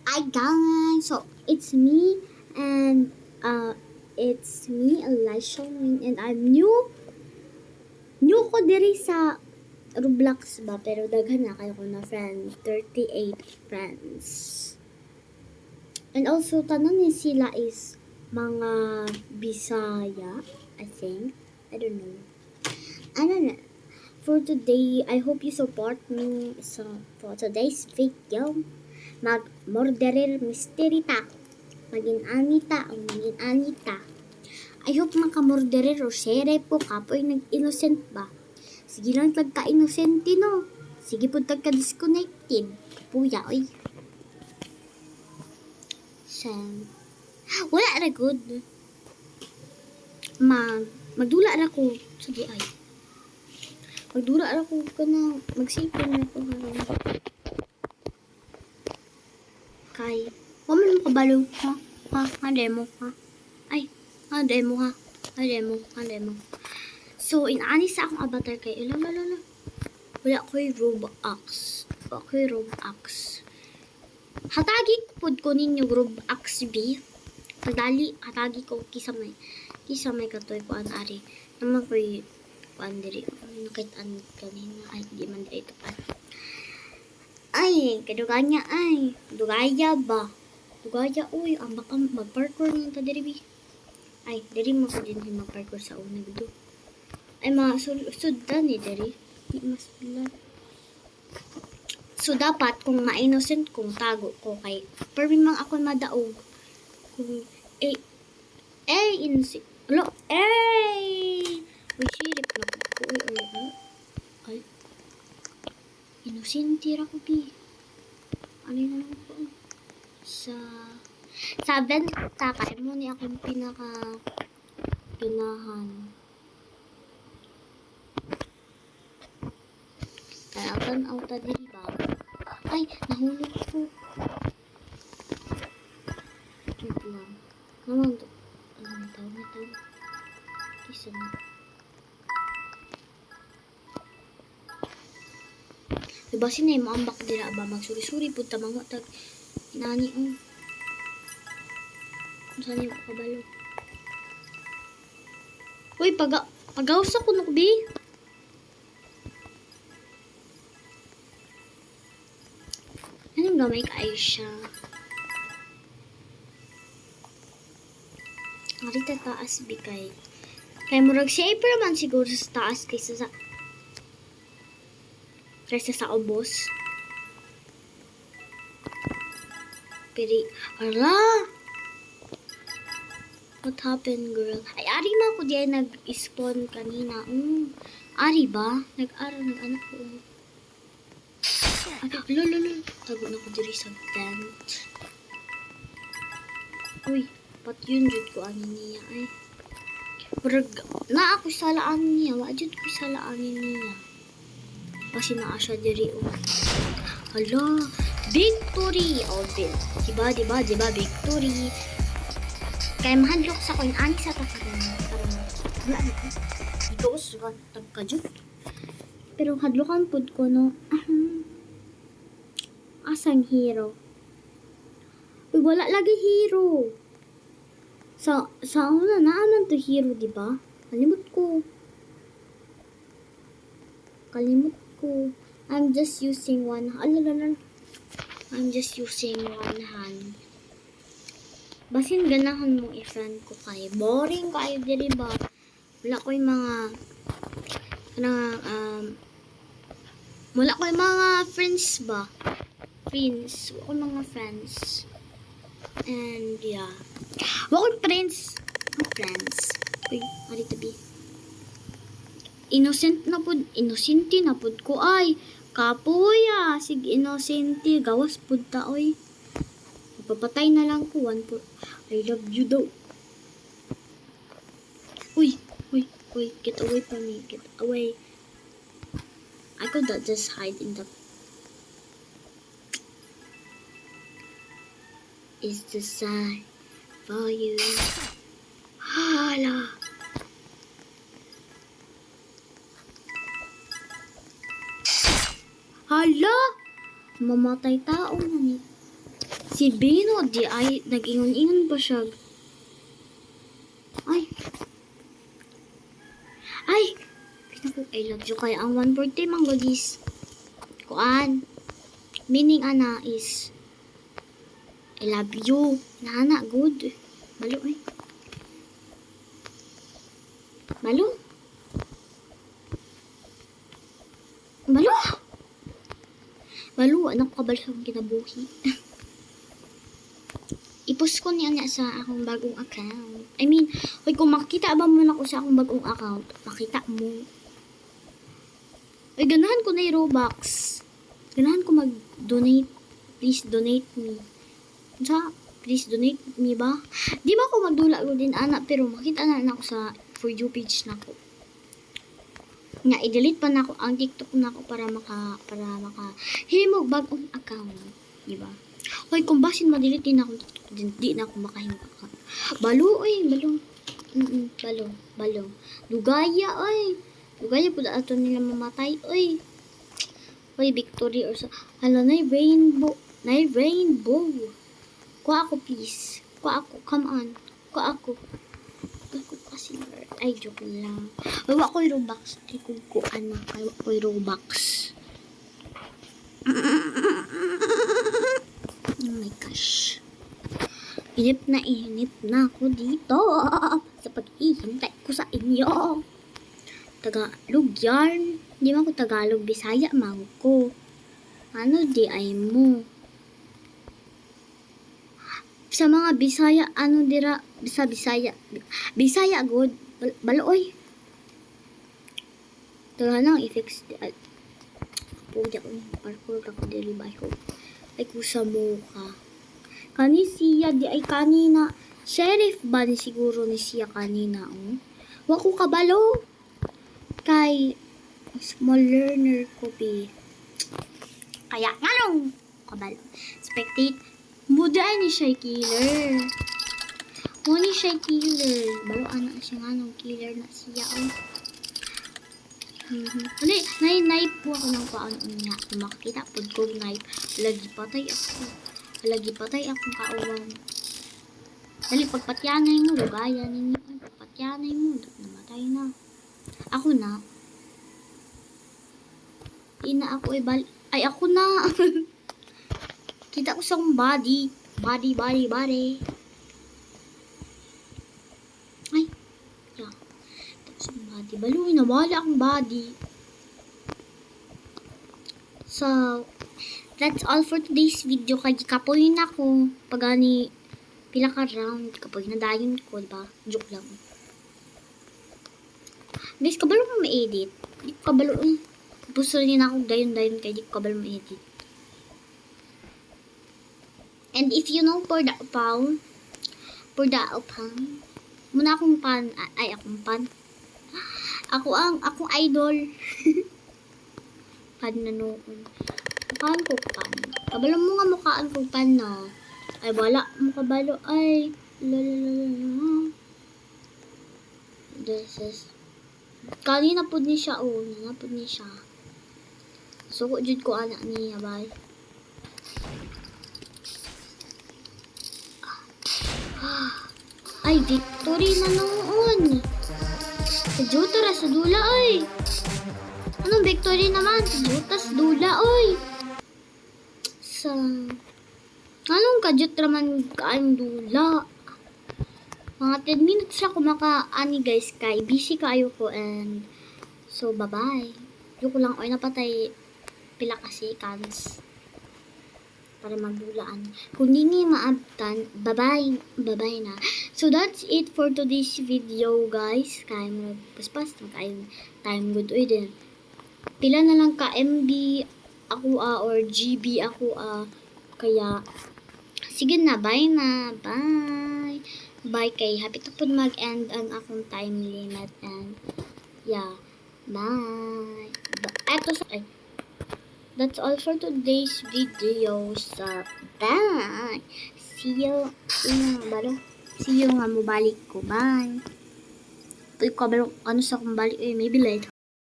Hi guys, so and it's me Elisha Wing, and I'm new ko diri sa Roblox ba, pero daghan na kayo ko na friend, 38 friends. And also tanan ni sila is mga Bisaya, I think. I don't know. Ano na, for today, I hope you support me. So for today's video, mag-murderer mystery ta. Maging anita o maging anita. I hope makamurderer o sere po kapoy nag-innocent ba. Sige lang tagka-innocente no. Sige po tagka-disconnected. Puya oy. Sam. Wala na good. Magdula na ko. Sige ay. Magdula na ko ka na. Magsipin na ko. Kay. Waman mo kabalo ha. Ha demo ha. Ay. Ha demo ha. Ha demo. So, inaani sa akong avatar kay ilalala. Wala ko'y Roblox. Hatagi pod ko ninyo Roblox B. Kadali, hatagi ko kisa may katoy ko an ari. Naman ko'y kuan diri. Nakitaan kanina. Ay, di man diri ito pa. Ay, kaduganya ay. Dugaya ba? Dugaya, uy. Ang baka mag-parkour niya ta diri B. Ay, diri mo ko din mag-parkour sa una gudo. Ay, mga sudan eh, diri. Di mas bilan. So, dapat, kung ma-innocent, kung tago ko kay, pero mang ako madaog. Kung, innocent. Alo, uy, sirip na ko. Ay, innocent, tira ko, bi. Ano yun naman ko? Sa benta, kaya mo ni akong pinahan. Kaya auta diri ba? Ay, nahulog ko. Wait lang. Naman to. Taw. Isa na. Diba sinay mo ambak dira ba? Magsuri-suri po tamang tag inani ang. Saan yung kabalo? Uy, pagawas ako no, bi? Anong gamay ka ay siya? Arita taas bikay. Kaya murag safer man siguro sa taas kaysa sa ubos. Pero, ala! What happened, girl? Ay, ari man ko diyan nag-spawn kanina. Ari ba? Nag-anak ko. Lolo. Tago na ko diri sa tent. Uy, pat yun jud ko ani niya ay. Murag na ako salaan niya, wa jud ko salaan niya. Kasi naa siya diri o. Hala, victory! Oh, diba, victory. Kaya mahadlok sa coin, ani sa takarin. Wala na ko. Ikaw usgan, tagkajud. Pero hadlokan pod ko, no? Asang hero? Uy, wala lagi hero. Sa una, naaman to hero, diba? Kalimut ko. I'm just using one hand. Basin ganahan mong i-friend ko kayo. Boring kayo, diri ba? Wala ko yung mga friends ba? Wala ko mga friends. And yeah. Wala ko friends. Uy, ari tabi. Innocente na pud ko ay. Kapoy sige innocente. Gawas pud ta oy. Papatay na lang ko. I love you daw. Uy. Get away from me. Get away. I could just hide in the... Is the sign for you. Hala. Hala! Mamatay tao na ni. Si Bino, di ay, nag-ingon-ingon pa siya. Ay. Ay! I love you kaya ang one birthday man godis. Kuan. Meaning ana is I love you. Nana, good. Balo eh. Balo. Balo. Balo, anak ko kabalo sa kinabuhi. I-post ko niya sa akong bagong account. I mean, hoy, kung makita ba mo na ako sa akong bagong account, makita mo. Ay, ganahan ko na yung Robux. Ganahan ko mag-donate. Please donate me. Sa, please donate me ba? Di ba ako magdula ko din, anak, pero makita na ako sa For You page na ko. Nga, i-delete pa na ako ang TikTok na ako para himog bagong account. Di ba? Hoy, kung basin ma-delete din ako, di na ako makahimog account. Balo, oy, balo. Balo. Lugaya, oy. Lugaya po na ato nila mamatay, oy. Hoy, victory or sa... Hala, na rainbow. Kuha ako, please. Kuha ako, come on. Kuha ako. Ako kasi, ay, joke lang. Ay, wako yung Robux. Di ko kuhaan na. Ay, wako yung Robux. Oh my gosh. Inip na ako dito. Sa pag-ihintay ko sa inyo. Tagalog yarn. Di man ko Tagalog, Bisaya, man ko. Ano di ay mo? Sa mga Bisaya, ano dira? Bisaya. Bisaya, good. Baloy. Taga nang i-fix. Puja ko. Parkour ako diri ba ko. Ay kusa mo ka. Kani siya, di ay kanina. Sheriff ba ni siguro ni siya kanina, oh? Wako kabalo. Kay small learner ko be. Kaya nga nung kabalo. Spectate. Muda ni siya killer. Muni siya killer. Balo anak siya nga nung killer na siya, oh. Hali, naip po ako ng paano niya. Kung makikita po ko naip. Lagi patay akong kauwan. Dali, pagpatyanay mo, lugaya ninyo. Pagpatyanay mo, namatay na. Ako na. Ina ako ay, ako na. Kita ko sa akong body. Body. Ay. Yeah. Kita ko sa akong body. Baluin na, wala akong body. So, that's all for today's video. Kaya kapoy na ako. Pagani, pila ka round. Kapoy na dayon ko, diba? Joke lang. Guys, kabalo mo ma-edit. Di ko kabalo eh. Puso rin ako dayon kaya di ko kabalo ma-edit. And if you know for the upang, muna akong pan, akong pan. Akong idol. Pan na noon. Mukhaan ko pan. Kabalo mo nga mukhaan ko pan na. Ay, wala mo kabalo. Ay, lalalala. This is, kanina po ni siya, oh. Nanapod ni siya. So, jud ko anak niya, bye. Ay, victory na noon. Juta ra sa dula, oy. Anong victory naman? Juta sa dula, oy. Sa... Anong kajut raman kaayong dula? Mga 10 minutes siya kumakaani, guys, kay busy kayo ko, and so, bye-bye. Yung ko lang, oy, napatay pila kasi cans para magdulaan. Kung hindi maabtan, bye-bye na. So, that's it for today's video, guys. Kaya mo paspas na time good oy din. Pila na lang ka MB ako or GB ako kaya sige na, bye na. Bye kay happy to pud mag-end ang akong time limit, and yeah, bye. That's all for today's video. So, bye. See you nga mo balik ko. Bye. Pwede ko ba ano sa kong balik? Maybe later.